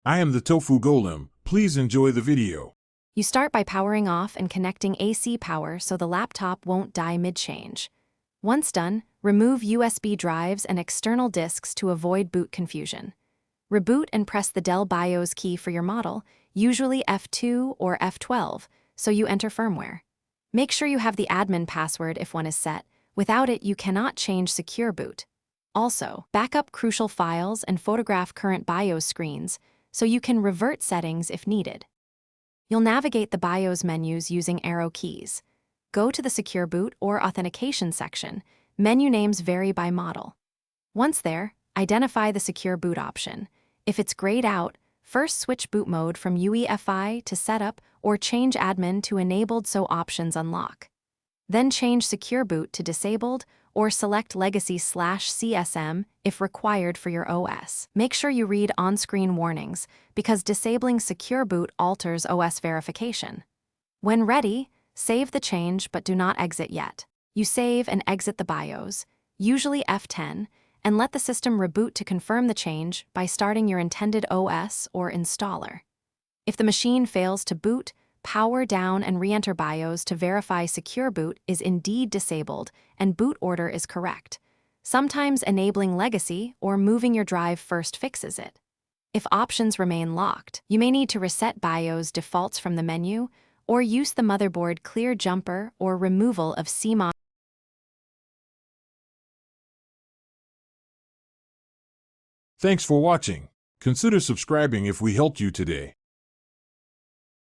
I am the Tofu Golem. Please enjoy the video. You start by powering off and connecting AC power so the laptop won't die mid-change. Once done, remove USB drives and external disks to avoid boot confusion. Reboot and press the Dell BIOS key for your model, usually F2 or F12, so you enter firmware. Make sure you have the admin password if one is set. Without it, you cannot change Secure Boot. Also, back up crucial files and photograph current BIOS screens so you can revert settings if needed. You'll navigate the BIOS menus using arrow keys. Go to the Secure Boot or Authentication section. Menu names vary by model. Once there, identify the Secure Boot option. If it's grayed out, first switch boot mode from UEFI to Setup or change Admin to Enabled so options unlock. Then change Secure Boot to Disabled or select Legacy/CSM if required for your OS. Make sure you read on-screen warnings because disabling Secure Boot alters OS verification. When ready, save the change but do not exit yet. You save and exit the BIOS, usually F10, and let the system reboot to confirm the change by starting your intended OS or installer. If the machine fails to boot, power down and re-enter BIOS to verify Secure Boot is indeed disabled and boot order is correct. Sometimes enabling Legacy or moving your drive first fixes it. If options remain locked, you may need to reset BIOS defaults from the menu or use the motherboard clear jumper or removal of CMOS. Thanks for watching. Consider subscribing if we helped you today.